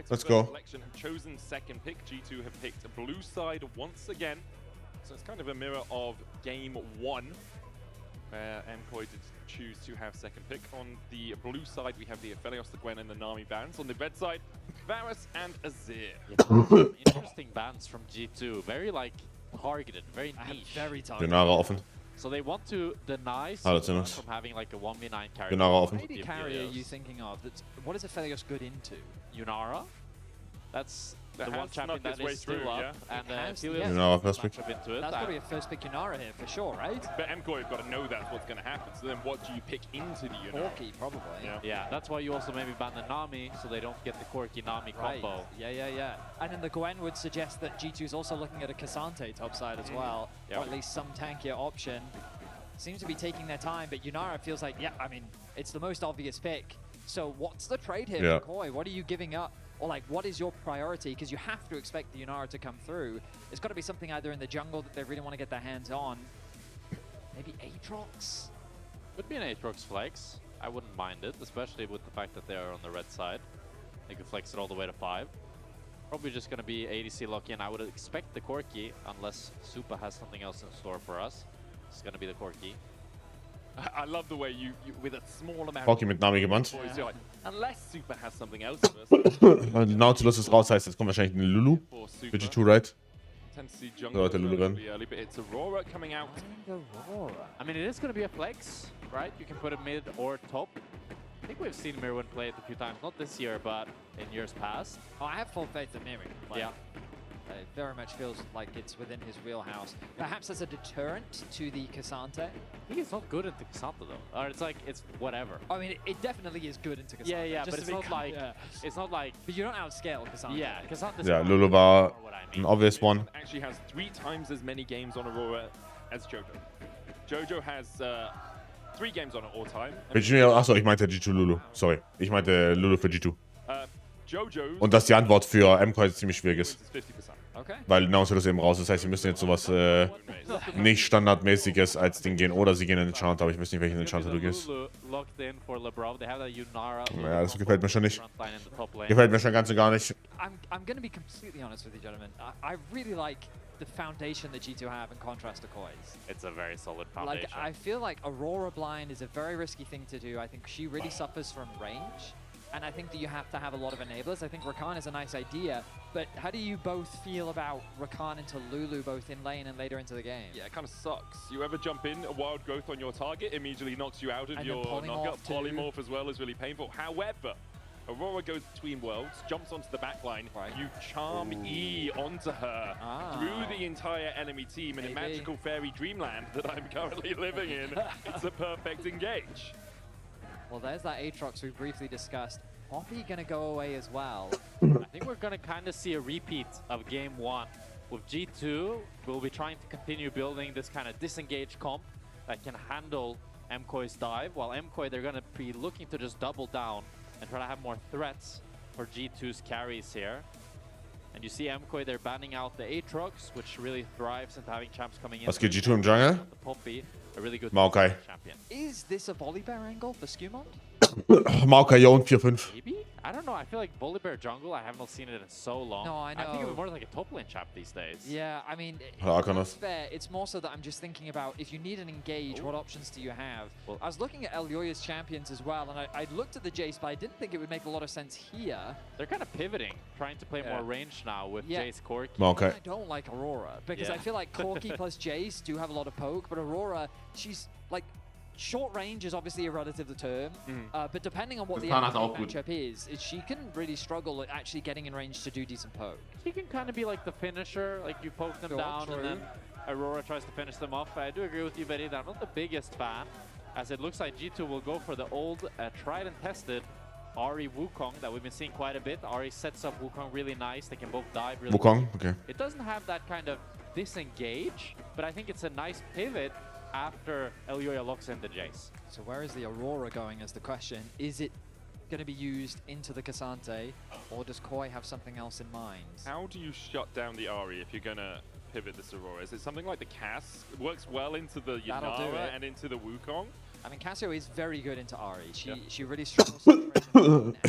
Let's go. Selection have chosen second pick. G2 have picked blue side once again. So it's kind of a mirror of game 1. MKOI did choose to have second pick. On the blue side, we have the Aphelios, the Gwen, and the Nami bans. On the red side, Varus and Azir. Yeah, interesting bans from G2. Very like targeted, very niche. Very targeted. Yunara offen. So they want to deny Super from having like a 1v9 carry. Yunara offen. What maybe carry are you thinking of? What is Aphelios good into? Yunara? That's the one champion that is still up. And Yunara first pick. Into it. That's got to be a first pick Yunara here for sure, right? But MKOI have got to know that's what's going to happen. So then what do you pick into the Yunara? Corki, probably. Yeah, that's why you also maybe ban the Nami, so they don't get the Corki Nami combo. Yeah. And then the Gwen would suggest that G2 is also looking at a Cassante topside as well, or at least some tankier option. Seems to be taking their time, but Yunara feels like, yeah, I mean, it's the most obvious pick. So what's the trade here, MKOI? What are you giving up? Or like, what is your priority? Because you have to expect the Yunara to come through. It's got to be something either in the jungle that they really want to get their hands on. Maybe Aatrox? Could be an Aatrox flex. I wouldn't mind it, especially with the fact that they are on the red side. They could flex it all the way to 5. Probably just going to be ADC lock-in. I would expect the Corki, unless Supa has something else in store for us. It's going to be the Corki. I love the way you with a small amount Corki mit Nami gebannt. Like, unless Super has something else for us. Nautilus ist raus, heißt jetzt kommt wahrscheinlich eine Lulu. Für G2, right? So hat der Lulu rennen. But it's Aurora coming out. Aurora. I mean, it is going to be a flex, right? You can put it mid or top. I think we've seen Mirwin play it a few times, not this year, but in years past. Oh, I have full faith in Mirwin. Yeah. It very much feels like it's within his wheelhouse. Perhaps as a deterrent to the Cassante. I think it's not good into Cassante though. Or it's like, it's whatever. I mean, it definitely is good into Cassante. Yeah, but it's not like, it's not like... But you don't outscale Cassante. Yeah, Cassante's Ja, Lulu war an obvious one. Actually has 3 times as many games on Aurora as Jojo. Jojo has 3 games on it all time. Achso, ich meinte G2 Lulu. Sorry. Ich meinte Lulu für G2. Jojo. Und dass die Antwort für MKOI ziemlich schwierig ist. Okay. Weil Nautilus eben raus ist. Das heißt, sie müssen jetzt sowas nicht standardmäßiges als Ding gehen. Oder sie gehen in den Enchanter, aber ich weiß nicht, welchen Enchanter du gehst. Ja, das gefällt mir schon nicht. Gefällt mir schon ganz und gar nicht. I'm gonna be completely honest with you, gentlemen. I really like the foundation that G2 have in contrast to KOI's. It's a very solid foundation. Like, I feel like Aurora blind is a very risky thing to do. I think she really suffers from range. And I think that you have to have a lot of enablers. I think Rakan is a nice idea, but how do you both feel about Rakan into Lulu, both in lane and later into the game? Yeah, it kind of sucks. You ever jump in, a wild growth on your target immediately knocks you out of and your knockup. Too. Polymorph as well is really painful. However, Aurora goes between worlds, jumps onto the back line. You charm E onto her through the entire enemy team in a magical fairy dreamland that I'm currently living in. It's a perfect engage. Well, there's that Aatrox we briefly discussed. Poppy gonna go away as well. I think we're gonna kind of see a repeat of game 1. With G2, we'll be trying to continue building this kind of disengaged comp that can handle MKOI's dive, while MKOI, they're gonna be looking to just double down and try to have more threats for G2's carries here. And you see MKOI, they're banning out the Aatrox, which really thrives into having champs coming in. Was geht G2 im Jungle? The Poppy, a really good Maokai. champion. Is this a Volibear angle for Skewmont? Maokai und 4-5. Maybe? I don't know. I feel like Volibear jungle, I haven't seen it in so long. No, I know. I think it was more like a top lane champ these days. Yeah, I mean, it's fair. It's more so that I'm just thinking about if you need an engage, what options do you have? Well, I was looking at Elyoya's champions as well, and I looked at the Jace, but I didn't think it would make a lot of sense here. They're kind of pivoting, trying to play more range now with Jace Corki. Okay. I don't like Aurora, because I feel like Corki plus Jace do have a lot of poke, but Aurora, she's like, short range is obviously a relative term, but depending on what the matchup is, she can really struggle at actually getting in range to do decent poke. She can kind of be like the finisher, like you poke them down and then Aurora tries to finish them off. I do agree with you, Betty, that I'm not the biggest fan, as it looks like G2 will go for the old, tried and tested Ahri Wukong that we've been seeing quite a bit. Ahri sets up Wukong really nice. They can both dive really Wukong, okay. It doesn't have that kind of disengage, but I think it's a nice pivot after Elyoya locks in the Jace. So where is the Aurora going is the question. Is it going to be used into the Cassante, or does KOI have something else in mind? How do you shut down the Ahri if you're going to pivot this Aurora? Is it something like the Cass? It works well into the Yunara and into the Wukong? I mean, Cassio is very good into Ahri. She really struggles to range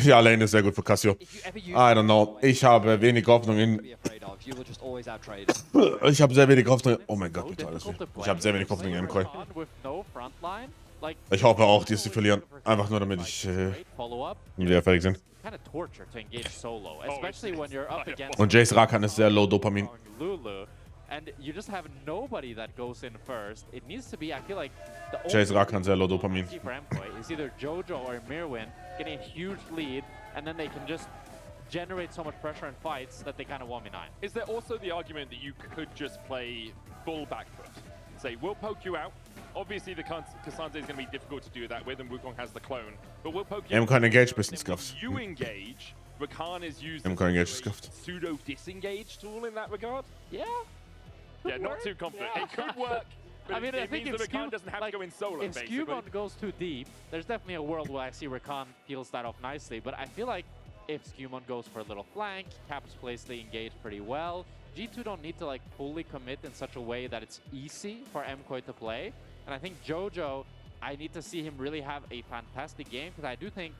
Ja, Lane ist sehr gut für Cassio. I don't know. Ich habe wenig Hoffnung in... Ich habe sehr wenig Hoffnung... Oh mein Gott, bitte alles nicht. Ich habe sehr wenig Hoffnung in MKOI. Ich hoffe auch, dass sie verlieren. Einfach nur, damit ich... wieder fertig sind. Und Jace Rakan ist sehr low Dopamin. Jace Rakan sehr low Dopamin. Getting a huge lead, and then they can just generate so much pressure in fights that they kind of 1v9. Is there also the argument that you could just play full back foot? Say, we'll poke you out. Obviously, the Cassante is going to be difficult to do that with, and Wukong has the clone. But we'll poke you out. MKOI engage bisschen scuffed. You engage. Rakan is used MKOI engage scuffed. pseudo disengage tool in that regard. Yeah. Yeah, not too confident. Yeah. It could work. But I mean, I think means if that Rakan doesn't have to go in solo, if basically. Skewmon goes too deep, there's definitely a world where I see Rakan peels that off nicely. But I feel like if Skewmon goes for a little flank, Caps plays the engage pretty well. G2 don't need to like fully commit in such a way that it's easy for MKOI to play. And I think Jojo, I need to see him really have a fantastic game, because I do think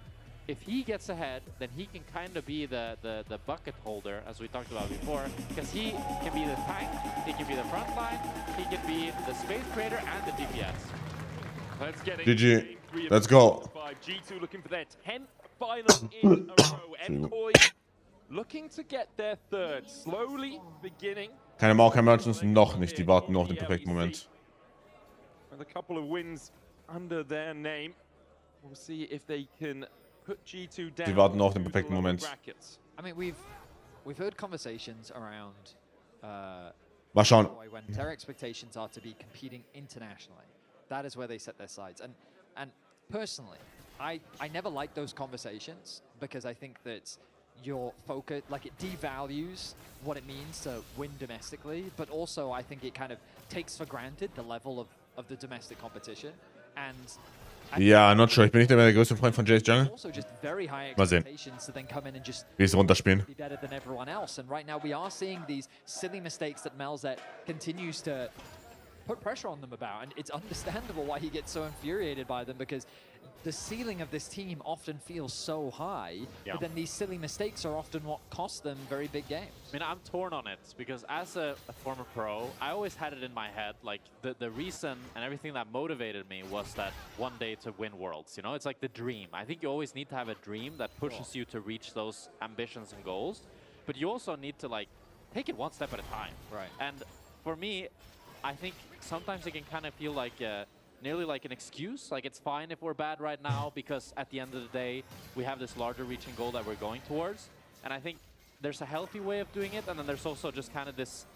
if he gets ahead, then he can kind of be the bucket holder, as we talked about before, because he can be the tank, he can be the front line, he can be the space creator and the DPS. Let's get it. GG. Let's go. G2 looking for their 10th final in a row. MKOI looking to get their third. Slowly beginning. Keine Mauer, kein Merchants, noch nicht. Die warten nur auf den perfekten Moment. With a couple of wins under their name, we'll see if they can put G2 down. Die warten nur auf den perfekten Moment. I mean, we've heard conversations around Mal schauen. when their expectations are to be competing internationally. That is where they set their sights. And personally, I never like those conversations, because I think that your focus, like, it devalues what it means to win domestically, but also I think it kind of takes for granted the level of the domestic competition. And Ja, not sure. Ich bin nicht mehr der größte Freund von Jace Jungle. also just very high Mal sehen, expectations to then come in and just wie sie runterspielen. be better than everyone else. And right now we are seeing these silly mistakes that Melzet continues to put pressure on them about, and it's understandable why he gets so infuriated by them, because the ceiling of this team often feels so high, but then these silly mistakes are often what cost them very big games. I mean, I'm torn on it, because as a former pro, I always had it in my head, like, the reason and everything that motivated me was that one day to win Worlds, you know? It's like the dream. I think you always need to have a dream that pushes you to reach those ambitions and goals, but you also need to, like, take it one step at a time. Right. And for me, I think sometimes it can kind of feel like nearly like an excuse, like it's fine if we're bad right now, because at the end of the day, we have this larger reaching goal that we're going towards. And I think there's a healthy way of doing it, and then there's also just kind of this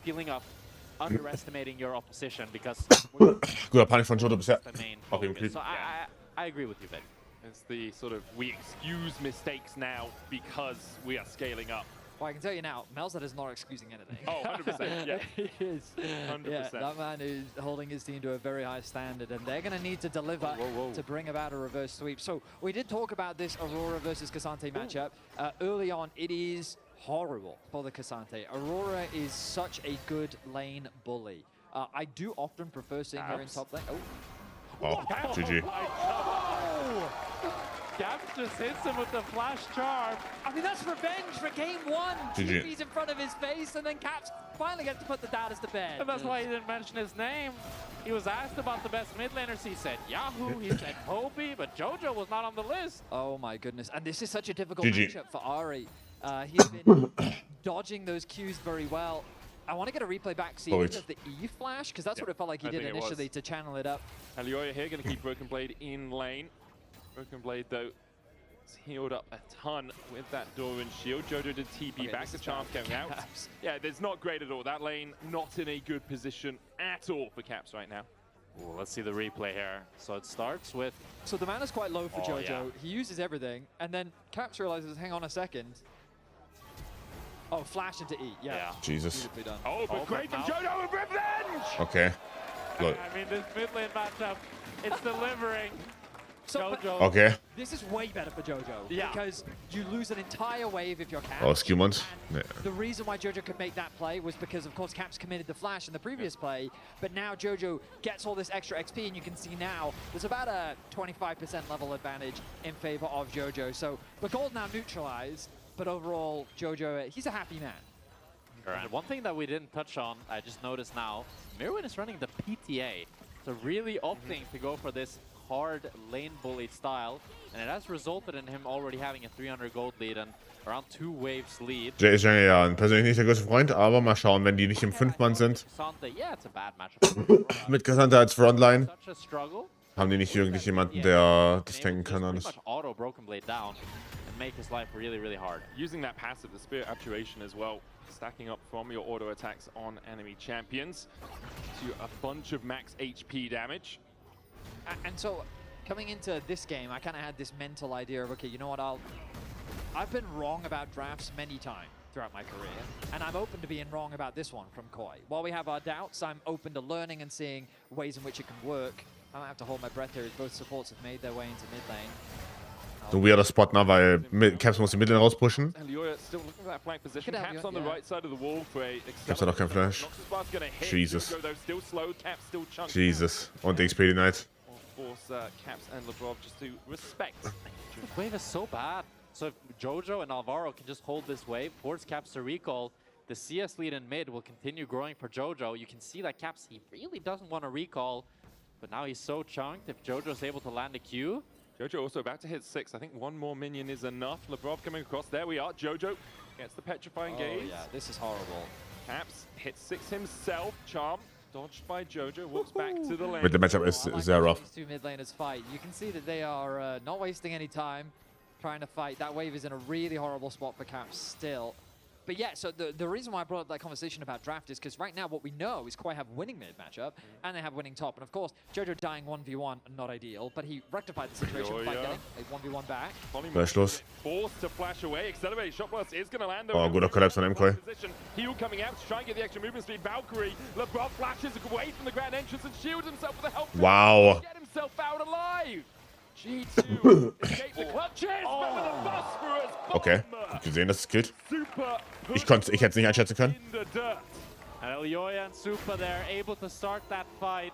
feeling of underestimating your opposition, because Guter Panik von Jojo bisher. the main Auf jeden focus. Fall. So I agree with you, Ben. It's the sort of, we excuse mistakes now because we are scaling up. Well, I can tell you now, Melzet is not excusing anything. Oh, 100%, yeah. He is. 100%. Yeah, that man is holding his team to a very high standard, and they're going to need to deliver to bring about a reverse sweep. So we did talk about this Aurora versus Cassante matchup. Early on, it is horrible for the Cassante. Aurora is such a good lane bully. I do often prefer seeing her in top lane. Oh, GG. Caps just hits him with the flash charm. I mean, that's revenge for game one. GG. TP's in front of his face, and then Caps finally gets to put the doubters to bed. And that's why he didn't mention his name. He was asked about the best mid laners. He said Yahoo, he said Popey, but Jojo was not on the list. Oh my goodness. And this is such a difficult GG. matchup for Ari. He's been dodging those cues very well. I want to get a replay back, see Forward. of the E flash, because that's what it felt like he I did think it was. initially to channel it up. Alioya here going to keep Broken Blade in lane. Broken Blade, though, has healed up a ton with that Doran shield. Jojo did TP back, the chance going out. Yeah, there's not great at all. That lane not in a good position at all for Caps right now. Ooh, let's see the replay here. So it starts with... So the mana's quite low for Jojo. yeah. He uses everything, and then Caps realizes, hang on a second. Oh, flash into E. Yeah. Jesus. Beautifully done. Oh, but Oh, great but from now- Jojo with revenge! Okay. Good. I mean, this mid lane matchup, it's delivering. Jojo. Okay. This is way better for Jojo. Yeah. Because you lose an entire wave if you're Caps. Oh, Skewmont. Nee. The reason why Jojo could make that play was because, of course, Caps committed the flash in the previous play, but now Jojo gets all this extra XP, and you can see now there's about a 25% level advantage in favor of Jojo. So the gold now neutralized, but overall, Jojo, he's a happy man. And one thing that we didn't touch on, I just noticed now, Mirwin is running the PTA. So really opting to go for this hard lane bully style, and it has resulted in him already having a 300 gold lead and around 2 waves lead. Jay ist ja persönlich nicht der größte Freund, aber mal schauen, wenn die nicht im 5-Mann sind. Kasante, yeah, it's a bad matchup. Mit Cassandra als Frontline Such a struggle. haben die nicht wirklich jemanden, der das tanken kann. Pretty Alles. much auto Broken Blade down and make his life really, really hard. Using that passive, the Spirit Actuation as well, stacking up from your auto attacks on enemy champions to a bunch of max HP damage. And so, coming into this game, I kind of had this mental idea of, okay, you know what, I've been wrong about drafts many times throughout my career, and I'm open to being wrong about this one from KOI. While we have our doubts, I'm open to learning and seeing ways in which it can work. I don't have to hold my breath here as both supports have made their way into mid lane. So ein weirder Spot, ne? Weil Caps muss die Midlane rauspushen. Elioya still looking for that flank position. Look at Caps on the Elioya, right side of the wall for a Caps hat auch kein Flash. Jesus. Still slow, Caps still chunky. Jesus. Und XP denied. Force Caps and Lebrov just to respect. The wave is so bad. So if Jojo and Alvaro can just hold this wave, force Caps to recall, the CS lead in mid will continue growing for Jojo. You can see that Caps, he really doesn't want to recall, but now he's so chunked. If Jojo's able to land a Q, Jojo also about to hit 6. I think one more minion is enough. Lebrov coming across. There we are. Jojo gets the petrifying gaze. Yeah, this is horrible. Caps hits 6 himself. Charm dodged by Jojo. Walks back to the lane. Mit dem Matchup ist I like sehr watching rough. these two mid laners fight. You can see that they are not wasting any time trying to fight. That wave is in a really horrible spot for Caps still. But yeah, so the reason why I brought up that conversation about draft is because right now what we know is KOI have winning mid matchup, and they have winning top. And of course, Jojo dying 1v1, not ideal, but he rectified the situation by getting a 1v1 back. Flash los. Forced to flash away. Accelerated shot blast is going to land. Oh, guter Collapse von MKOI. Heal coming out to try and get the extra movement speed. Valkyrie, Lebrov flashes away from the grand entrance and shields himself with the help. Wow. Get himself out alive. G2 escape the clutches, but with a phosphorus bomb. Okay, gut gesehen, dass es killt. Super Ich hätte es nicht einschätzen können. in the dirt. and Elioya and Supa there able to start that fight.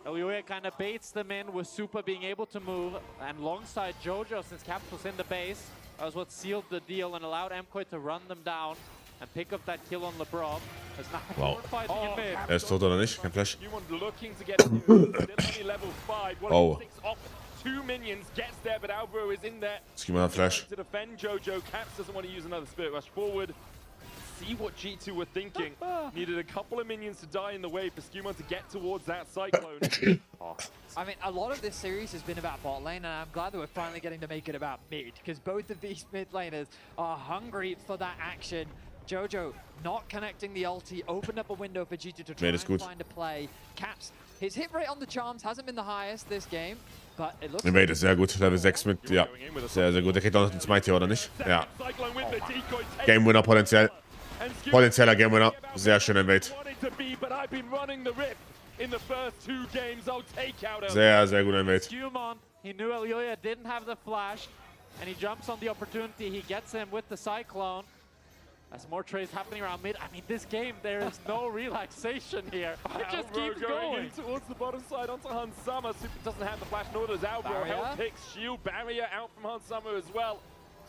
Elioya kind of baits them in with Supa being able to move, and alongside Jojo, since Caps was in the base, that was what sealed the deal and allowed MKOI to run them down and pick up that kill on Lebrov. It's now Wow. fighting in mid. Ist tot oder nicht? Kein Flash. Looking to get still only level 5. Oh. 6 off 2 minions, gets there, but Alvaro is in there Skewmont hat Flash. to defend Jojo. Caps doesn't want to use another Spirit Rush forward. See what G2 were thinking. Needed a couple of minions to die in the way for Skewmont to get towards that Cyclone. I mean, a lot of this series has been about bot lane, and I'm glad that we're finally getting to make it about mid, because both of these mid laners are hungry for that action. Jojo not connecting the ulti, opened up a window for G2 to try Mid and ist gut. find a play. Caps, his hit rate on the charms hasn't been the highest this game, but it looks Invade ist sehr gut. Level 6 mit, ja. Sehr, sehr gut. Der kriegt auch noch den Smite hier, oder nicht? Ja. Cyclone with the decoy take. Game Winner potenziell. And Skewmont Potenzieller Game Winner. Sehr schön Invade. wanted to be, but I've been running the rip in the first 2 games. I'll take out Sehr, sehr guter Invade. Skewmont, he knew Elioya didn't have the flash, and he jumps on the opportunity. He gets him with the Cyclone. As more trades happening around mid. I mean, this game, there is no relaxation here. It just Alvaro keeps going going. in towards the bottom side onto Hansama. Super doesn't have the flash, nor does Alvaro. Barrier. Hell picks shield barrier out from Hansama as well.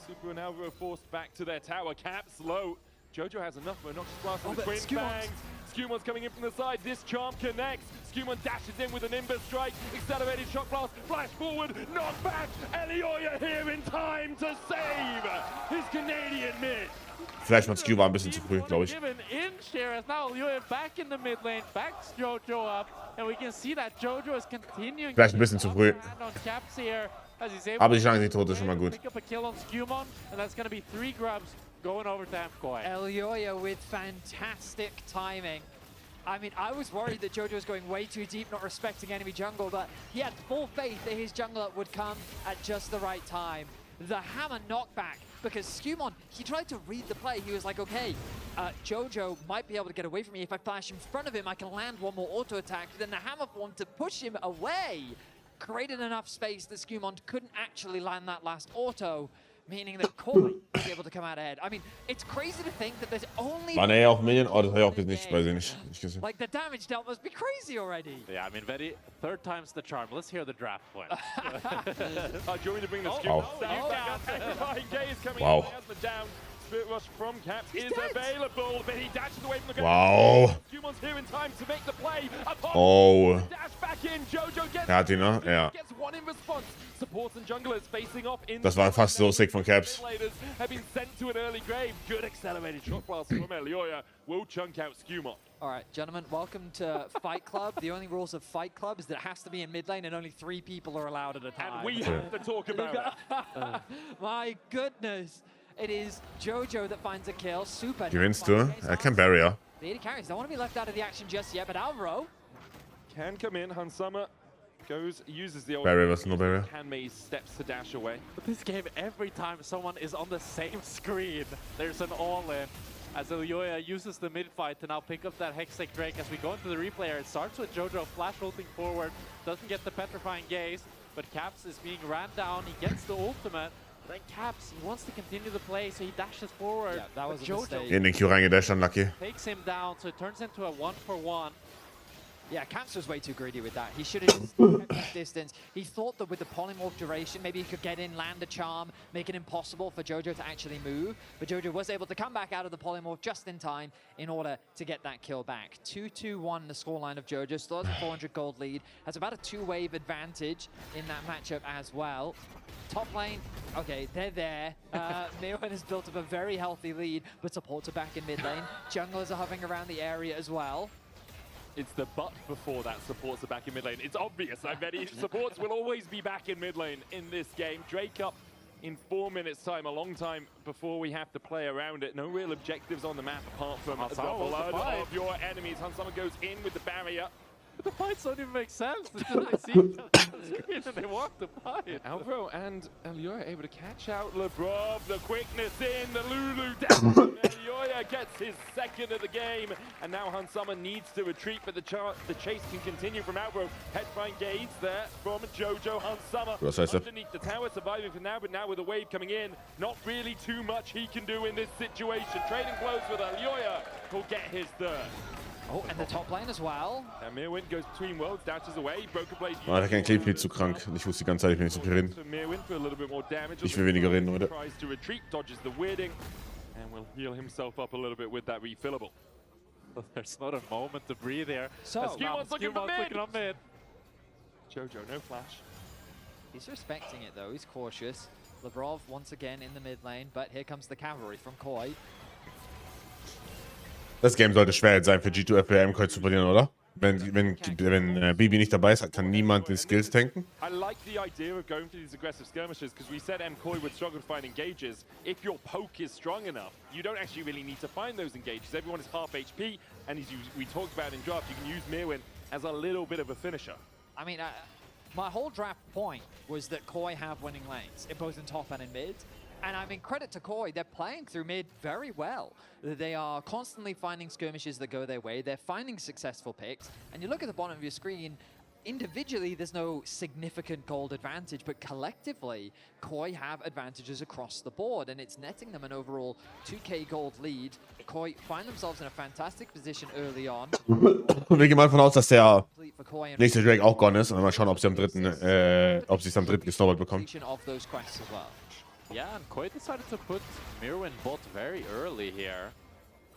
Super and Alvaro forced back to their tower. Caps low. Jojo has enough for a Noxious Blast with the but twin Skewmont. fangs. Skewmont's coming in from the side. This charm connects. Skewmont dashes in with an Nimbus strike. Accelerated shock blast. Flash forward. Knock back. Elioya here in time to save his Canadian mid. Vielleicht macht Skew war ein bisschen zu früh, glaube ich. Give an inch here as now Elioya back in the mid lane, backs Jojo up, and we can see that Jojo is continuing Vielleicht ein bisschen zu früh. on Caps here as he's able Aber die to Chance nicht tot ist schon mal gut. pick up a kill on Skewmont, and that's going to be 3 grubs going over to MKOI. Elioya with fantastic timing. I mean, I was worried that Jojo was going way too deep, not respecting enemy jungle, but he had full faith that his jungler would come at just the right time. The hammer knockback, because Skewmont, he tried to read the play. He was like, okay, Jojo might be able to get away from me. If I flash in front of him, I can land one more auto attack. Then the hammer formed to push him away. created enough space that Skumond couldn't actually land that last auto, meaning that KOI was able to come out ahead. I mean, it's crazy to think that there's only... War er auch Minion? Oh, das habe ich auch nicht, weiß ich nicht gesehen. Like, the damage dealt must be crazy already. Yeah, I mean, very third time's the charm. Let's hear the draft point. Do you want me to bring the Wow. Wow. Wow. Spirit Rush from Caps is available, but he dashes away from the Wow. Skumond's here in time to make the play. Oh. Dash back in. Jojo gets Er hat ihn, ne? Ja. gets one in response. Supports and junglers facing off in Das war fast so sick von Caps. have been sent to an early grave. Good accelerated shot blast from Elioya will chunk out Skumond. All right, gentlemen, welcome to Fight Club. The only rules of Fight Club is that it has to be in mid lane and only 3 people are allowed at a time. And we have to talk about it. My goodness. It is Jojo that finds a kill. Super. Gewinnst du? Er kann Barrier. The AD carries don't want to be left out of the action just yet, but Alvaro Can come in. Hansama uses the old Barrier was nur Barrier. Hanmei steps to dash away. But this game, every time someone is on the same screen, there's an all-in. As Elioya uses the mid-fight to now pick up that Hextech Drake. As we go into the replay here, it starts with Jojo flash ulting forward, doesn't get the petrifying gaze, but Caps is being ran down, he gets the ultimate. Then Caps, he wants to continue the play, so he dashes forward. Yeah, that was a Jojo mistake. In den Q reingedasht, unlucky. takes him down, so it turns into a 1-for-1. Yeah, Caps was way too greedy with that. He should have just kept his distance. He thought that with the polymorph duration, maybe he could get in, land a charm, make it impossible for Jojo to actually move. But Jojo was able to come back out of the polymorph just in time in order to get that kill back. 2-2-1 the scoreline of Jojo. Still has a 400 gold lead. Has about a 2-wave advantage in that matchup as well. Top lane, okay, they're there. Meowin has built up a very healthy lead, but supports are back in mid lane. Junglers are hovering around the area as well. It's the but before that supports are back in mid lane. It's obvious. I bet supports will always be back in mid lane in this game. Drake up in 4 minutes time, a long time before we have to play around it. No real objectives on the map apart from the blood of your enemies. Hansama goes in with the barrier. But the fights don't even make sense. They just see each other on the screen and they walk the fight. Alvaro and Elioya able to catch out Lebrov. The quickness in, the Lulu down. Elioya gets his second of the game. And now Hansama needs to retreat, but the chase can continue from Alvaro. Headfine gaze there from Jojo. Hansama underneath the tower, surviving for now, but now with a wave coming in, not really too much he can do in this situation. Trading blows with Elioya, who'll get his third. Oh, and the top lane as well. And Meerwin goes between worlds, dashes away. Broken Blade. Oh, der kann Clip zu krank. Ich wusste die ganze Zeit, ich will nicht so viel reden. Ich will weniger reden heute. Tries to retreat, dodges the weirding, and will heal himself up a little bit with that refillable. There's not a moment to breathe here. So, Skumond's looking for looking on mid. Jojo, no flash. He's respecting it though, he's cautious. Lebrov once again in the mid lane, but here comes the cavalry from KOI. Das Game sollte schwer sein für G2 FPL MKOI zu verlieren, oder? Wenn Bibi nicht dabei ist, kann niemand den Skills tanken. I like the idea of going for these aggressive skirmishes because we said MKOI would struggle to find engages. If your poke is strong enough, you don't actually really need to find those engages. Everyone is half HP, and as we talked about in draft, you can use Meerwin as a little bit of a finisher. I mean, my whole draft point was that KOI have winning lanes, both in top and in mid. And I mean, credit to KOI, they're playing through mid very well. They are constantly finding skirmishes that go their way. They're finding successful picks. And you look at the bottom of your screen, individually, there's no significant gold advantage, but collectively, KOI have advantages across the board, and it's netting them an overall 2k gold lead. KOI find themselves in a fantastic position early on. Wir gehen mal davon aus, dass der nächste Drake auch gone ist. Und mal schauen, ob sie am dritten gesnowballt bekommen. Yeah, and KOI decided to put Meerwin bot very early here.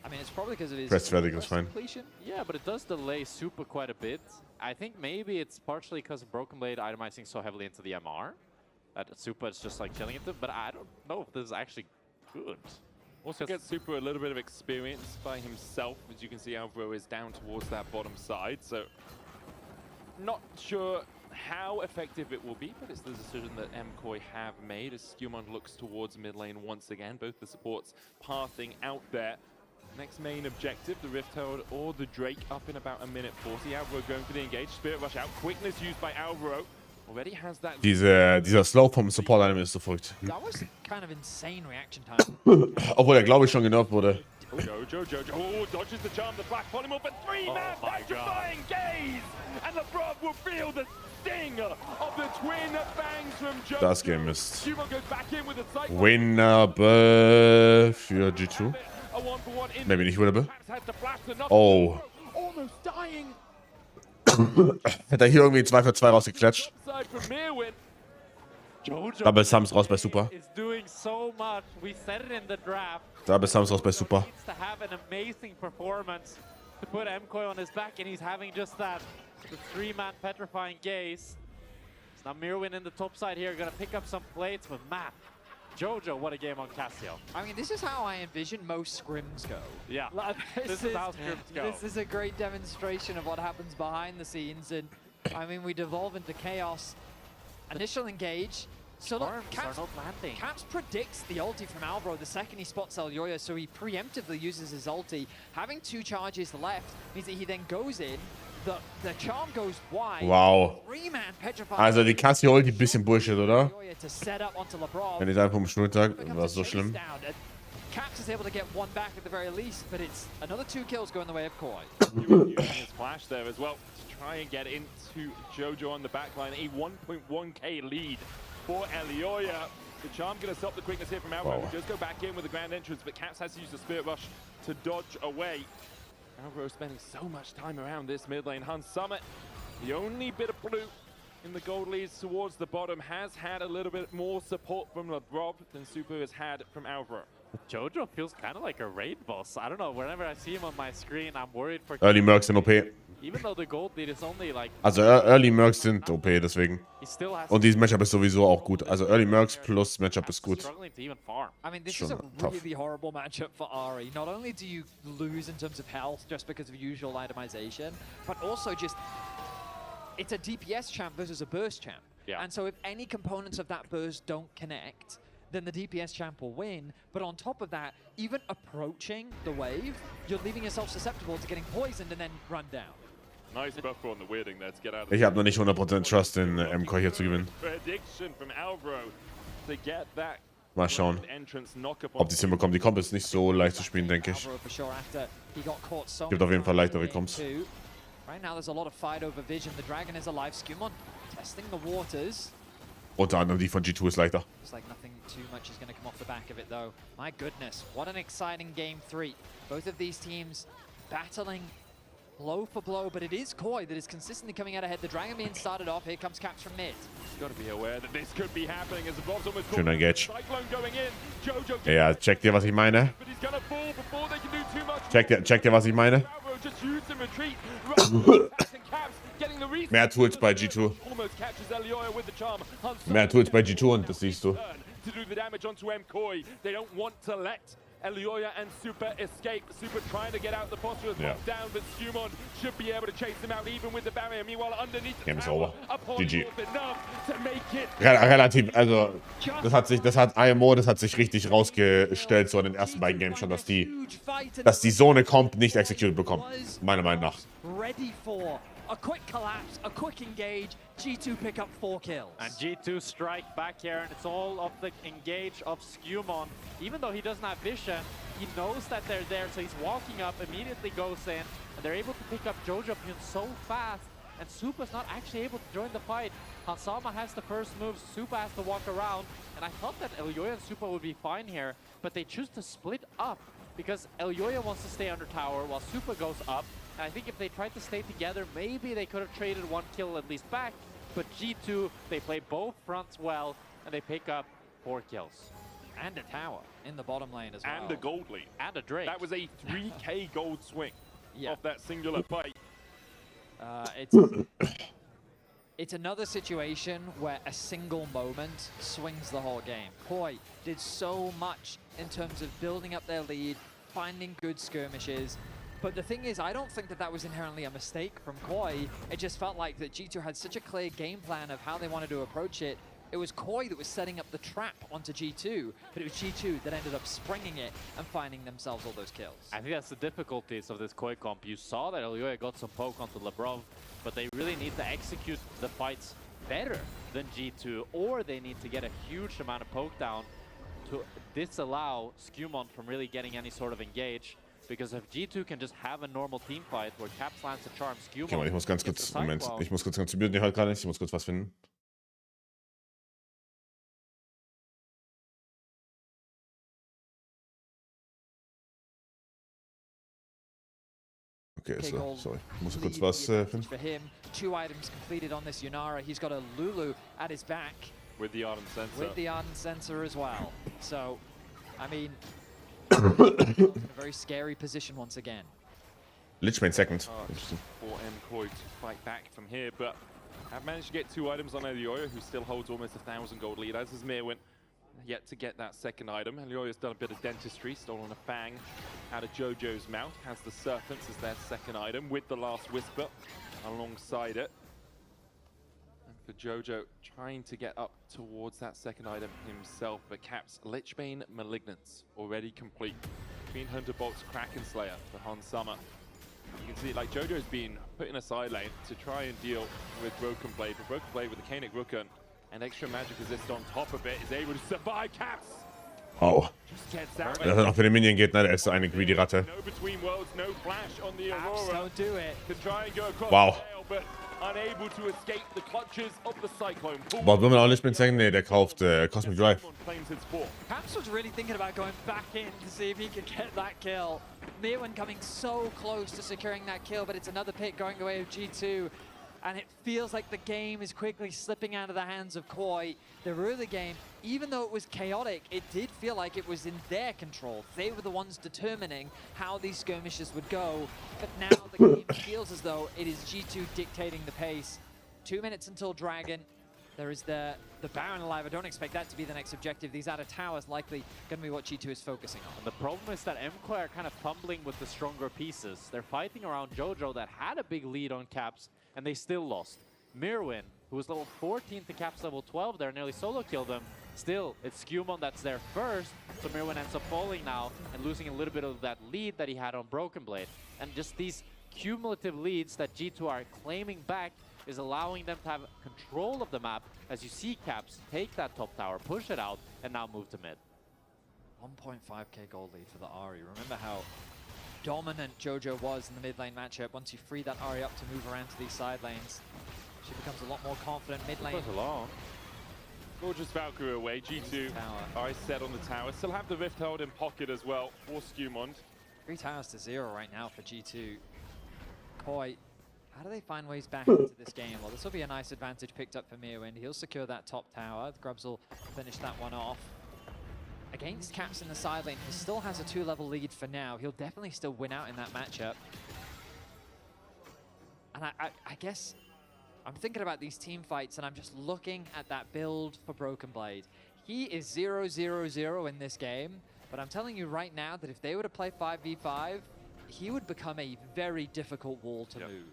I mean, it's probably because of his Press fertig ist fine. Yeah, but it does delay Super quite a bit. I think maybe it's partially because of Broken Blade itemizing so heavily into the MR that Super is just like killing it, but I don't know if this is actually good. Also gets Super a little bit of experience by himself. As you can see, Alvaro is down towards that bottom side, so not sure how effective it will be, but it's the decision that MKOI have made as Skumond looks towards mid lane once again. Both the supports pathing out there. Next main objective, the Rift Herald or the Drake up in about a minute 40. Alvaro going for the engage. Spirit Rush out. Quickness used by Alvaro. Already has that. Dieser Slow vom Support-Item ist so verrückt. That was kind of insane reaction time. Obwohl er, glaube ich, schon genervt wurde. Jojo, oh, dodges the charm, the black polymorph, but 3-man petrifying gaze! And Lebrov will feel the sting of the twin bangs from Jojo. Das Game ist Skewmon goes back in with a cycle. winnable für G2. A 1-for-1 in Maybe nicht winnable. Caps has to flash the knock. Oh. Almost dying. Hätte er hier irgendwie 2 für 2 rausgeklatscht. Side from Mirwin. Jojo Double Sums raus bei Super. is doing so much. We said it in the draft. Double Sums raus bei Super. Needs to have an amazing performance to put MKOI on his back, and he's having just that. The 3-man petrifying gaze. It's now Mirwin in the top side here, gonna pick up some plates, but man, Jojo, what a game on Casio. I mean, this is how I envision most scrims go. Yeah, Like, this is how scrims go. This is a great demonstration of what happens behind the scenes, and I mean, we devolve into chaos. Initial engage. So look, Arms are not landing. Caps predicts the ulti from Alvaro the second he spots Elyoya, so he preemptively uses his ulti. Having 2 charges left means that he then goes in. The charm goes wide. Wow. 3-man petrified. Also die Cassie holt die bisschen Bullshit, oder? Elyoya to set up onto LeBron. Wenn ich einfach um Schnurtag, Becomes war a es so chase schlimm. down, and Caps is able to get 1 back at the very least, but it's another 2 kills go in the way of Koi. Using his flash there as well to try and get into Jojo on the backline. A 1.1k lead for Elyoya. The charm going to stop the quickness here from Alvaro. Wow. Just go back in with the grand entrance, but Caps has to use the Spirit Rush to dodge away. Alvaro spending so much time around this mid lane. Hun Summit, the only bit of blue in the gold leads towards the bottom, has had a little bit more support from LeBron than Super has had from Alvaro. Jojo feels kind of like a raid boss. I don't know, whenever I see him on my screen, I'm worried for... Early Mercs sind OP. Even though the gold lead is only like... Also Early Mercs sind OP, deswegen. He still has... Und dieses Matchup ist sowieso auch gut. Also Early Mercs plus Matchup ist gut. Struggling to even farm. I mean, this is a Sure, tough. really horrible matchup for Ari. Not only do you lose in terms of health just because of usual itemization, but also just... It's a DPS champ versus a burst champ. Yeah. And so if any components of that burst don't connect, then the DPS champ will win. But on top of that, even approaching the wave, you're leaving yourself susceptible to getting poisoned and then run down. Nice buffer on the weirding there to get out of Ich habe noch nicht 100% Trust in MKOI hier zu gewinnen. prediction from Alvaro to get that Mal schauen, entrance knock up ob die es hinbekommen. Die Comp ist nicht so leicht zu spielen, denke ich. Alvaro for sure after he got caught so Gibt auf jeden Fall many times leichtere in Comps. game 2. Right now there's a lot of fight over vision. The dragon is alive. Skewmon testing the waters. Unter anderem die von G2 ist leichter. Looks like nothing too much is going to come off the back of it, though. My goodness, what an exciting game 3. Both of these teams battling blow for blow, but it is Koi that is consistently coming out ahead. The Dragon being started off. Here comes Caps from mid. He's got to be aware that this could be happening as the Bob's almost Schöner Engage. Cyclone going in. Jojo Ja, checkt ihr, was ich meine? but he's gonna fall before they can do too much. Checkt ihr, was ich meine? Alvaro just used and retreat. And Caps getting the reset. Mehr Tools bei G2. Almost catches Elyoya with the charm. Hun Mehr Tools bei G2 und das siehst du. to do the damage onto MKOI. They don't want to let Elyoya and Super escape. Super trying to get out the posture is Yeah. locked down, but Skewmon should be able to chase him out even with the barrier. Meanwhile, underneath the Game is tower, over. upon GG. enough to make it. Relativ, also das hat IMO, das hat sich richtig rausgestellt so in den ersten beiden Games schon, dass die so eine Comp nicht executed bekommen, meiner Meinung nach. Ready for a quick collapse, a quick engage. G2 pick up 4 kills. And G2 strike back here, and it's all of the engage of Skewmon. Even though he doesn't have vision, he knows that they're there, so he's walking up, immediately goes in, and they're able to pick up Jojo so fast, and Supa's not actually able to join the fight. Hansama has the first move, Supa has to walk around, and I thought that Elyoya and Supa would be fine here, but they choose to split up, because Elyoya wants to stay under tower while Supa goes up. And I think if they tried to stay together, maybe they could have traded 1 kill at least back. But G2, they play both fronts well, and they pick up 4 kills. And a tower in the bottom lane as well. And a gold lead. And a Drake. That was a 3k gold swing Yeah. off that singular fight. It's another situation where a single moment swings the whole game. Koi did so much in terms of building up their lead, finding good skirmishes. But the thing is, I don't think that was inherently a mistake from Koi. It just felt like that G2 had such a clear game plan of how they wanted to approach it. It was Koi that was setting up the trap onto G2, but it was G2 that ended up springing it and finding themselves all those kills. I think that's the difficulties of this Koi comp. You saw that Elyoya got some poke onto LeBron, but they really need to execute the fights better than G2, or they need to get a huge amount of poke down to disallow Skewmon from really getting any sort of engage. Because if G2 can just have a normal team fight where Caps lands a charm, Skewmon Okay, ich muss ganz kurz, Moment, ich muss kurz konzentrieren, die halt gerade nicht, ich muss kurz was finden. Okay, so, sorry, ich muss kurz was finden. For him, 2 items completed on this Yunara. He's got a Lulu at his back. With the Ardent Sensor. With the Ardent Sensor as well. So, I mean, in a very scary position once again. Lich main second. For MKOI to fight back from here, but have managed to get 2 items on Elioya, who still holds almost 1,000 gold lead, as is Mirwin. Yet to get that second item. Elioya's done a bit of dentistry, stolen a fang out of Jojo's mouth, has the Serpents as their second item, with the Last Whisper alongside it. And for Jojo, trying to get up towards that second item himself, but Caps Lichbane Malignance already complete. Between Hunter Bolt's Kraken Slayer for Han Summer. You can see like Jojo's been put in a side lane to try and deal with Broken Blade, but Broken Blade with the Kainic Rooken and extra magic resist on top of it is able to survive Caps. Oh. Just gets out. Dass er noch für den Minion geht, ne? Der ist so eine greedy Ratte. No between worlds, no flash on the Caps Aurora. don't do it. To try and go across Wow. the tail, but unable to escape the clutches of the Cyclone. Boah, will man auch Lich main second? Ne, der kauft Cosmic Drive. Claims its 4. Caps was really thinking about going back in to see if he could get that kill. Mirwin coming so close to securing that kill, but it's another pick going away of G2. And it feels like the game is quickly slipping out of the hands of KOI. The early game, even though it was chaotic, it did feel like it was in their control. They were the ones determining how these skirmishes would go. But now the game feels as though it is G2 dictating the pace. 2 minutes until Dragon. There is the Baron alive. I don't expect that to be the next objective. These outer towers likely going to be what G2 is focusing on. And the problem is that MKOI are kind of fumbling with the stronger pieces. They're fighting around Jojo that had a big lead on Caps, and they still lost. Mirwin, who was level 14 to Caps level 12 there, nearly solo killed them. Still, it's Skewmon that's there first, so Mirwin ends up falling now and losing a little bit of that lead that he had on Broken Blade. And just these cumulative leads that G2 are claiming back is allowing them to have control of the map as you see Caps take that top tower, push it out, and now move to mid. 1.5k gold lead for the Ahri. Remember how dominant Jojo was in the mid lane matchup. Once you free that Ahri up to move around to these side lanes, she becomes a lot more confident mid lane. Goes along. Gorgeous Valkyrie away. G2 eyes set on the tower. Still have the Rift held in pocket as well for Skewmon. 3 towers to 0 right now for G2. KOI, how do they find ways back into this game? Well, this will be a nice advantage picked up for Mirwin. He'll secure that top tower. Grubs will finish that one off. Against Caps in the side lane, he still has a 2-level lead for now. He'll definitely still win out in that matchup. And I guess I'm thinking about these team fights and I'm just looking at that build for Broken Blade. He is 0-0-0 in this game, but I'm telling you right now that if they were to play 5v5, he would become a very difficult wall to move.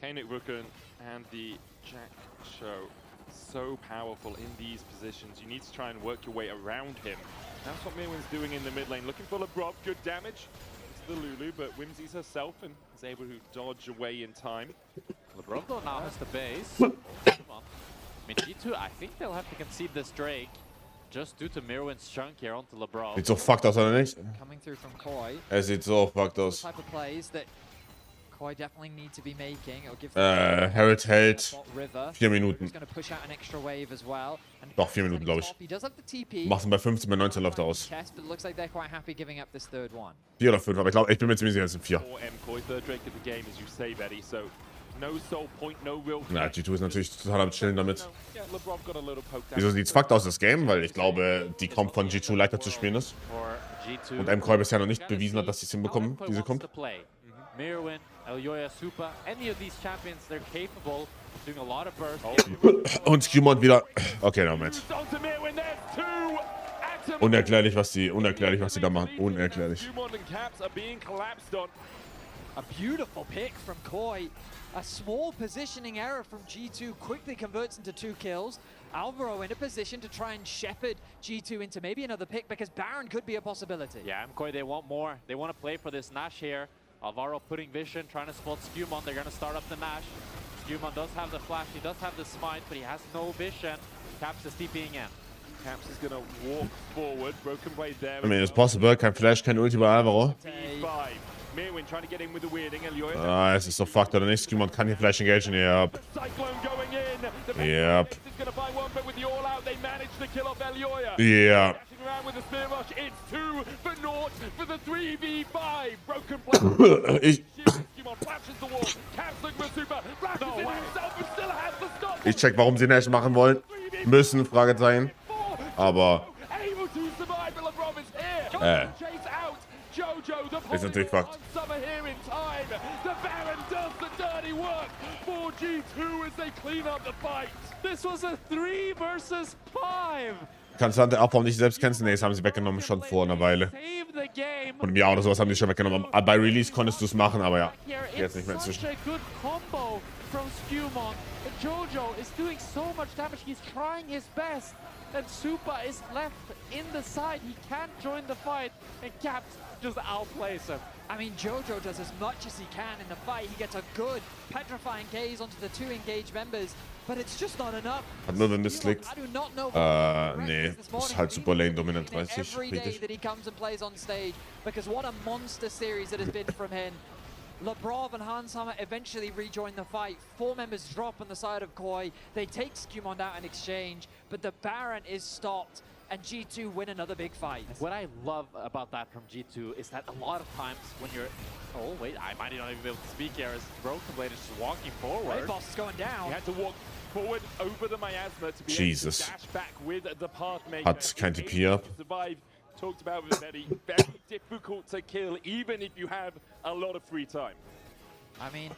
Kainic Rooken and the Jack Show, so powerful in these positions. You need to try and work your way around him. That's what Mirwin's doing in the mid lane. Looking for LeBron, good damage to the Lulu, but Whimsy's herself and is able to dodge away in time. LeBron though now has the base. Come on. I mean, G2, I think they'll have to concede this Drake just due to Mirwin's chunk here onto LeBron. Sieht so fucked aus, oder nicht? Coming through from KOI. Sieht so fucked aus. The type of plays that KOI definitely need to be making. It'll give Herald hält 4 Minuten. He's going to push out an extra wave as well. Doch, 4 Minuten, glaube ich. He does have the TP. Mach's bei 15, bei 19 läuft er aus. But it looks like they're quite happy giving up this third one. 4 oder 5, aber ich bin mir ziemlich sicher, es sind 4. For MKOI, third Drake of the game, as you say, Betty. So no soul point, no real. Na, G2 ist natürlich total am Chillen damit. Yeah, LeBron got a little poke down. Wieso sieht's fucked aus, das Game? Weil ich glaube, die Comp von G2 leichter zu spielen ist. Und MKOI bisher noch nicht bewiesen hat, dass sie es hinbekommen, diese Comp. Mirwin, Elioya, Super, any of these champions, they're capable of doing a lot of burst. Und Skewmon wieder. Okay, Moment. Unerklärlich, was sie da machen. Unerklärlich. A beautiful pick from KOI. A small positioning error from G2 quickly converts into 2 kills. Alvaro in a position to try and shepherd G2 into maybe another pick because Baron could be a possibility. Yeah, MKOI, they want more. They want to play for this Nash here. Alvaro putting vision, trying to spot Skewmon. They're going to start up the Nash. Skewmon does have the flash, he does have the smite, but he has no vision. Caps is TPing in. Caps is going to walk forward. Broken Blade there. I mean, it's possible. Kein Flash, kein Ulti bei Alvaro. Ah, es ist so fucked oder nicht. Skimon kann hier vielleicht engagen. Yep. Yep. Ja. Ich check, warum sie Nash machen wollen. Müssen, Fragezeichen. Aber... ist natürlich fucked. Kannst du Abform nicht selbst kennst? Ne, das haben sie weggenommen schon vor einer Weile. Und mir oder sowas haben die schon weggenommen. Bei Release konntest du es machen, aber ja. Jetzt nicht mehr inzwischen. From Skewmon. Jojo is doing so much damage. He's trying his best. And Super is left in the side. He can't join the fight. And Caps just outplays him. I mean, Jojo does as much as he can in the fight. He gets a good petrifying gaze onto the two engaged members. But it's just not enough. Hat nur wenn das liegt. Nee. Ist halt super lane dominant, weiß ich. Richtig. That he comes and plays on stage. Because what a monster series it has been from him. Labrov and Hanshammer eventually rejoin the fight. 4 members drop on the side of Koi. They take Skewmon out in exchange, but the Baron is stopped, and G2 win another big fight. What I love about that from G2 is that a lot of times when you're... Oh, wait, I might not even be able to speak here as Broken Blade is just walking forward. Red Boss is going down. He had to walk forward over the miasma to be Jesus. able to dash back with the Pathmaker. Hat kein TP ab. Talked about it very, very difficult to kill, even if you have a lot of free time. I mean,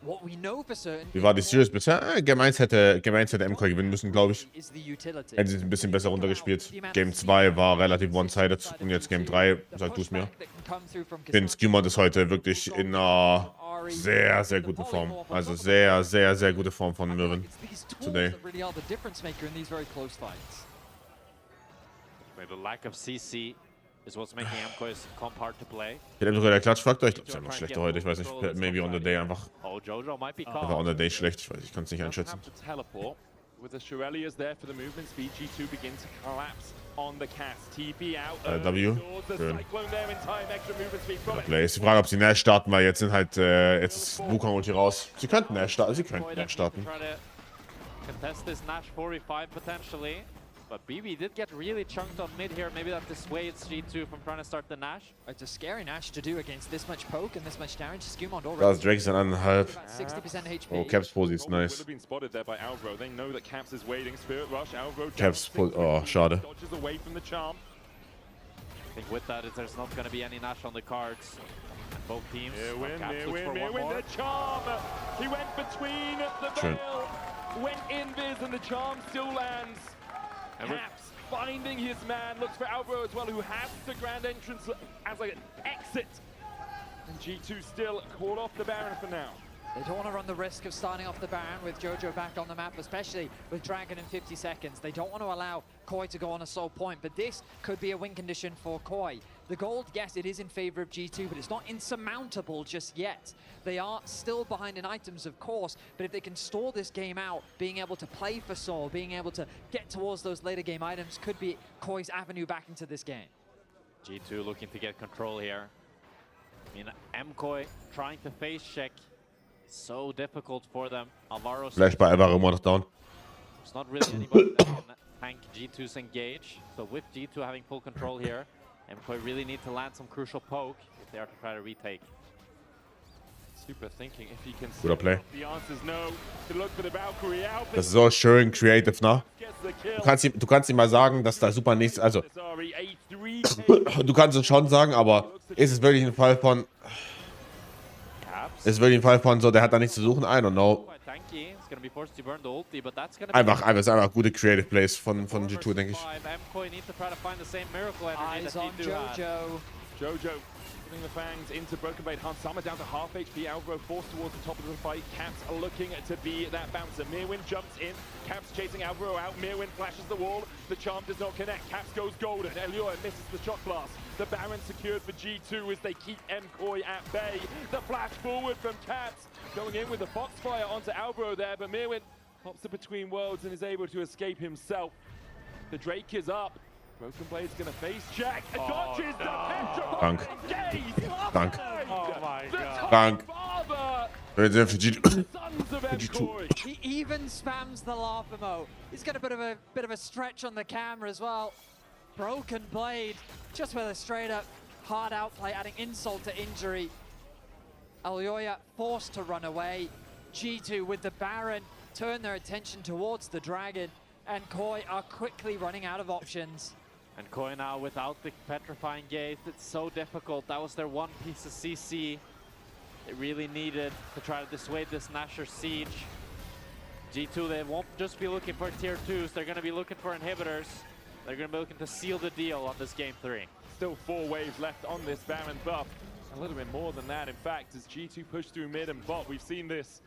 what we know for certain. Wie war die Series bisher? Game 1 hätte MKOI gewinnen müssen, glaube ich. Is the utility. Hätten sie es ein bisschen besser runtergespielt. Game 2 war relativ one-sided und jetzt Game 3, sag du es mir. Ich finde, Skewmon ist heute wirklich in einer sehr, sehr guten Form. Also sehr, sehr, sehr gute Form von Mervin today. The lack of CC is what's making MKOI's comp hard to play. Ich hätte sogar der Klatschfaktor. Ich glaube, es ist einfach schlechter heute. Ich weiß nicht. Maybe on the day einfach. Oh, Jojo might be Einfach on the day schlecht. Ich weiß, ich kann es nicht einschätzen. With the Shirelias there for the movement speed, G2 begin to collapse on the cast. TP out. W. Schön. Play. Ist die Frage, ob sie Nash starten, weil jetzt sind halt, jetzt ist Wukong Ulti raus. Sie könnten Nash starten. Sie könnten Nash starten. Contest this Nash 45 potentially. But BB did get really chunked on mid here. Maybe that dissuades G2 from trying to start the Nash. It's a scary Nash to do against this much poke and this much damage. Skewmon already. Das Drake ist an 1,5. 60% HP. Oh, Caps Posi ist nice. Caps Posi, oh, schade. I think with that, there's not going to be any Nash on the cards. And both teams. The charm. He went between the veil. Went invis and the charm still lands. Caps finding his man, looks for Alvaro as well, who has the grand entrance as like an exit. And G2 still caught off the Baron for now. They don't want to run the risk of starting off the Baron with Jojo back on the map, especially with Dragon in 50 seconds. They don't want to allow Koi to go on a sole point, but this could be a win condition for Koi. The gold, yes, it is in favor of G2, but it's not insurmountable just yet. They are still behind in items, of course, but if they can stall this game out, being able to play for Soul, being able to get towards those later game items could be Koi's avenue back into this game. G2 looking to get control here. I mean, MKOI trying to face check. So difficult for them. Alvaro. Vielleicht bei Alvaro immer noch down. There's not really anybody that can tank G2's engage. So with G2 having full control here, MKOI really need to land some crucial poke if they are to try to retake. Super thinking if he can. Guter Play. The answer's no. To look for the Valkyrie out. Das ist so schön creative, ne? Du kannst ihm mal sagen, dass da super nichts, also du kannst es schon sagen, aber ist es wirklich ein Fall von so, der hat da nichts zu suchen? I don't know. Einfach gute Creative Plays von G2, denke ich. Eyes on Jojo. Jojo putting the fangs into Broken Blade. Hansama down to half HP. Alvaro forced towards the top of the fight. Caps are looking to be that bouncer. Mirwin jumps in. Caps chasing Alvaro out. Mirwin flashes the wall. The charm does not connect. Caps goes golden. Elioa misses the shot blast. The Baron secured for G2 as they keep MKOI at bay. The flash forward from Caps. Going in with the Foxfire onto Alvaro there, but Mirwin pops the Between Worlds and is able to escape himself. The Drake is up. Broken Blade's gonna face Jack. Dodges the Petra. Dank. Gaze. Dank. Oh my Krank. Für G2. He even spams the laugh emote. He's got a bit of a stretch on the camera as well. Broken blade, just with a straight up hard outplay, adding insult to injury. Elyoya forced to run away. G2 with the Baron turn their attention towards the Dragon, and KOI are quickly running out of options. And KOI now without the Petrifying Gaze, it's so difficult. That was their one piece of CC they really needed to try to dissuade this Nashor siege. G2, they won't just be looking for tier 2s, they're going to be looking for inhibitors. They're going to be looking to seal the deal on this game 3. Still 4 waves left on this Baron buff. A little bit more than that, in fact, as G2 push through mid and bot. We've seen this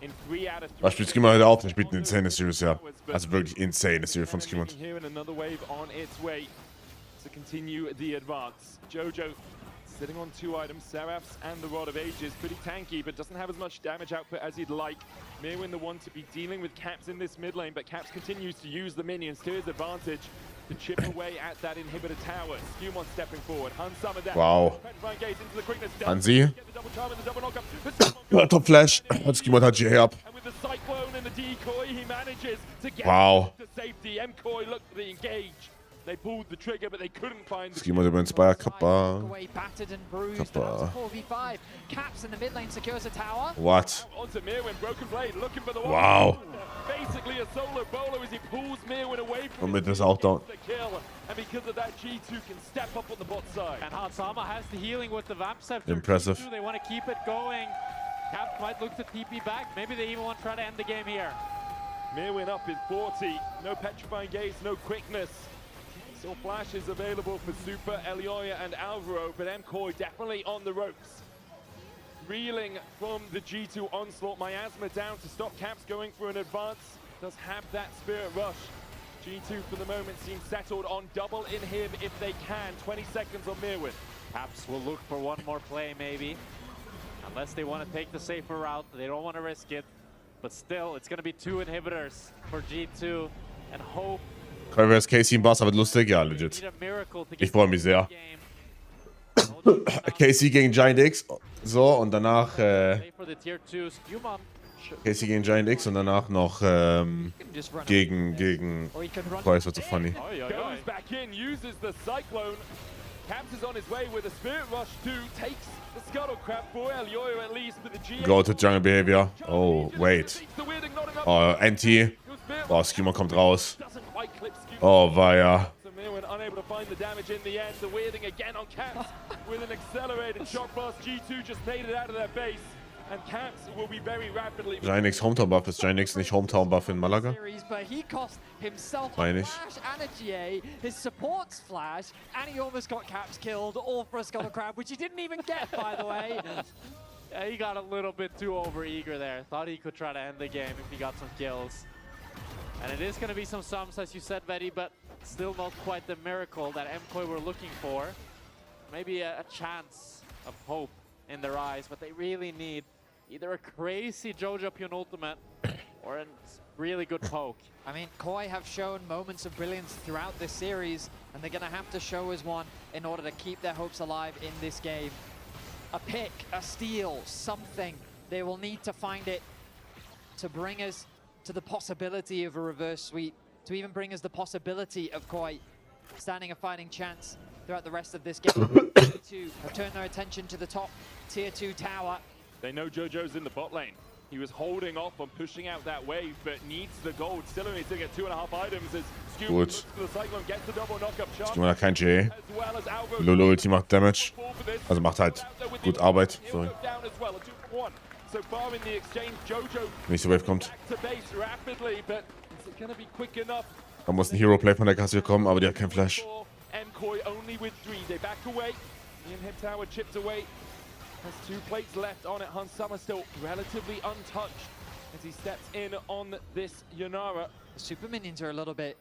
in 3 out of 3. Was spielt Skimmer heute auch? Der spielt eine insane Series, ja. Also wirklich insane Series von Skimmer. Here and another wave on its way to continue the advance. Jojo sitting on 2 items, Seraphs and the Rod of Ages. Pretty tanky, but doesn't have as much damage output as he'd like. Mirwin the one to be dealing with Caps in this mid lane, but Caps continues to use the minions to his advantage to chip away at that inhibitor tower. Skewmon stepping forward. Hun summoned that. Wow. Hansi. Top Flash. Und Skimmer hat GA ab. And with the cyclone and the decoy, he manages to get Wow. to safety. MKOI looked for the engage. They pulled the trigger, but they couldn't find the Skimmer über Inspire. Kappa. Battered and bruised. Kappa. 4v5. Caps in the mid lane secures a tower. What? Onto Mirwin, broken blade, looking for the one. Wow. Basically a solo bowler as he pulls Mirwin away from Und mit ist auch down. the kill. And because of that, G2 can step up on the bot side. And Hansama has the healing with the Vamp Scepter. Impressive. G2, they want to keep it going. Caps might look to TP back. Maybe they even want to try to end the game here. Mirwin up in 40. No Petrifying Gaze, no quickness. Still flashes available for Super, Elyoya and Alvaro, but MKOI definitely on the ropes. Reeling from the G2 onslaught, Miasma down to stop Caps going for an advance. Does have that Spirit Rush. G2 for the moment seems settled on double inhib if they can. 20 seconds on Mirwin. Caps will look for one more play maybe. Unless they want to take the safer route, they don't want to risk it. But still, it's going to be 2 inhibitors for G2 and hope. Vs. KC im Bass, aber lustig, ja, legit. Ich freue mich sehr. KC gegen Giant X, so, und danach, KC gegen Giant X und danach noch, gegen, boah, ist so funny. Goes back in, uses the cyclone. Caps is on his way with a Spirit Rush too, takes the Scuttle Crab for Elyoya at least, but the G. Go to Jungle Behavior. Oh, wait. Oh, NT. Oh, Skimmer kommt raus. Oh, weia. Mirwin unable to find the damage in the end. The weirding again on Caps with an accelerated shot blast. G2 just made it out of their base. And Caps will be very rapidly. Giant X Hometown Buff ist Giant X nicht Hometown Buff in Malaga? But he cost himself Meine a ich. flash and a GA, his supports flash, and he almost got Caps killed, all for a Scuttle Crab, which he didn't even get, by the way. Yeah, he got a little bit too over-eager there. Thought he could try to end the game if he got some kills. And it is going to be some sums, as you said, Vetty, but still not quite the miracle that MKOI were looking for. Maybe a chance of hope in their eyes, but they really need either a crazy Jojo Pune ultimate or a really good poke. I mean, KOI have shown moments of brilliance throughout this series, and they're going to have to show us one in order to keep their hopes alive in this game. A pick, a steal, something. They will need to find it to bring us to the possibility of a reverse sweep, to even bring us the possibility of KOI standing a fighting chance throughout the rest of this game. To turn their attention to the top tier 2 tower. They know Jojo's in the bot lane. He was holding off on pushing out that wave, but needs the gold. Still only to get 2.5 items as Skewmon looks for the cyclone, gets the double knockup shot. Skewmon hat kein GA. Lolo Ulti macht Damage. Also macht halt gut Arbeit. Sorry. So far in the exchange, Jojo Nächste Wave kommt. back to base rapidly, but is it going to be quick enough? Da muss ein Hero Play von der Kasse kommen, aber die hat keinen Flash. MKOI only with 3. They back away. The inhib tower chipped away. Has 2 plates left on it. Hansama still relatively untouched as he steps in on this Yanara. The super minions are a little bit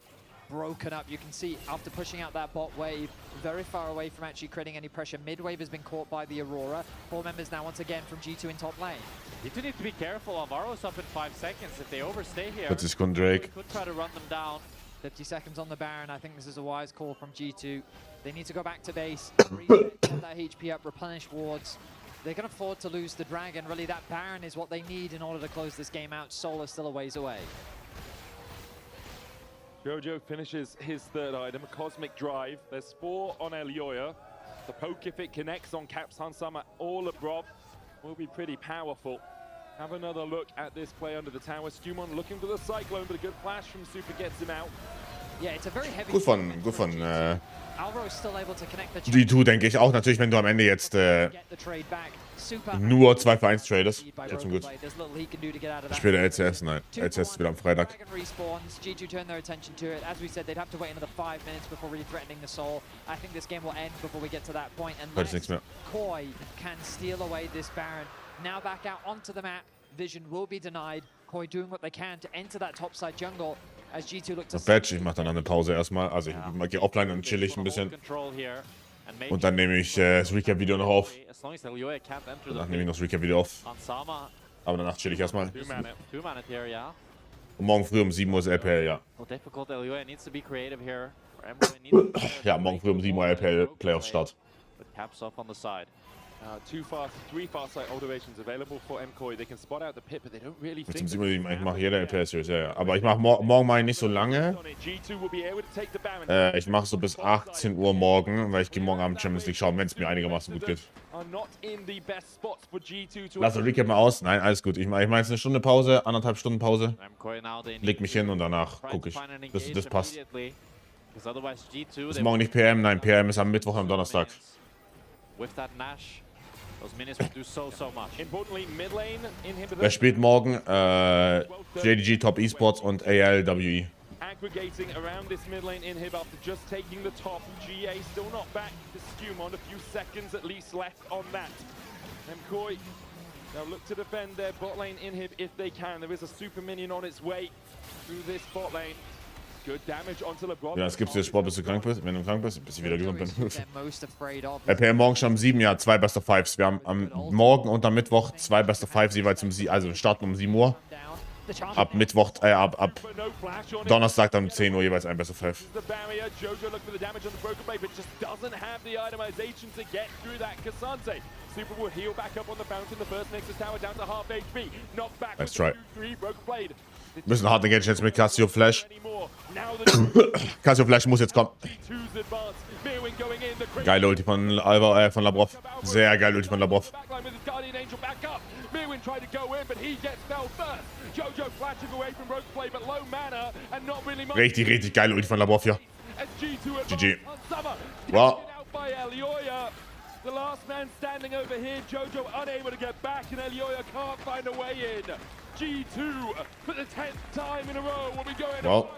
broken up. You can see after pushing out that bot wave, very far away from actually creating any pressure. Mid wave has been caught by the Aurora. 4 members now once again from G2 in top lane. You do need to be careful. Alvaro's up in 5 seconds. If they overstay here, 40 Sekunden Drake. could try to run them down. 50 seconds on the Baron. I think this is a wise call from G2. They need to go back to base, reset, get that HP up, replenish wards. they can afford to lose the Dragon. Really, that Baron is what they need in order to close this game out. Soul is still a ways away. Jojo finishes his third item, a Cosmic Drive. There's 4 on Elioya. The poke, if it connects on Caps Hansama or Lebrov, will be pretty powerful. Have another look at this play under the tower. Stumon looking for the Cyclone, but a good flash from Super gets him out. Yeah, it's a very heavy Gut von G2, denke ich auch. Natürlich, wenn du am Ende jetzt nur 2 für 1 tradest. Trotzdem gut. Spielt der LCS? Nein. LCS ist wieder am Freitag. G2 turn their attention to it. As we said, they'd have to wait another 5 minutes before really threatening the Soul. I think this game will end before we get to that point. Unless MKOI can steal away this Baron. Now back out onto the map. Vision will be denied. MKOI doing what they can to enter that topside jungle. As G2 look to Batch, ich mache dann eine Pause erstmal. Also ich gehe offline und chill ich ein bisschen. Und dann nehme ich das Recap-Video noch auf. Danach nehme ich noch das Recap-Video auf. Aber danach chill ich erstmal. Und morgen früh um 7 Uhr ist LPL, ja. Ja, morgen früh um 7 Uhr LPL Playoffs-Start. 3 fast side alterations available for MKOI. They can spot out the pit, but they don't really think. Ich mache jeder LPL-Series, ja. Aber ich mache morgen mal nicht so lange. Ich mache so bis 18 Uhr morgen, weil ich gehe morgen Abend Champions League schauen, wenn es mir einigermaßen gut geht. Lass das Recap mal aus. Nein, alles gut. Ich meine jetzt eine Stunde Pause, 1,5 Stunden Pause. Leg mich hin und danach gucke ich. Das passt. Ist morgen nicht PM? Nein, PM ist am Mittwoch und am Donnerstag. Wer spielt morgen? JDG Top Esports und ALWE. Aggregating around this mid lane inhib after just taking the top. GA still not back to Stumon. A few seconds at least left on that. MKOI now look to defend their bot lane inhib if they can. There is a super minion on its way through this bot lane. Good damage onto LeBron. Ja, es gibt dir Sport, bis du krank bist. Wenn du krank bist, bis ich wieder gesund bin. LPL morgen schon um 7, ja, 2 Best of 5s. Wir haben am Morgen und am Mittwoch 2 Best of 5s jeweils um 7, also starten um 7 Uhr. Ab Mittwoch, ab Donnerstag dann um 10 Uhr jeweils ein Best of 5. Nice try. Müssen hart engaged jetzt mit Cassio Flash. Cassio Flash muss jetzt kommen. Geile Ulti von Labrov. Sehr geile Ulti von Labrov. Richtig geile Ulti von Labrov hier. GG. Wow. The last man standing over here, Jojo unable to get back, and Elioya can't find a way in. G2 for the 10th time in a row will be going to final.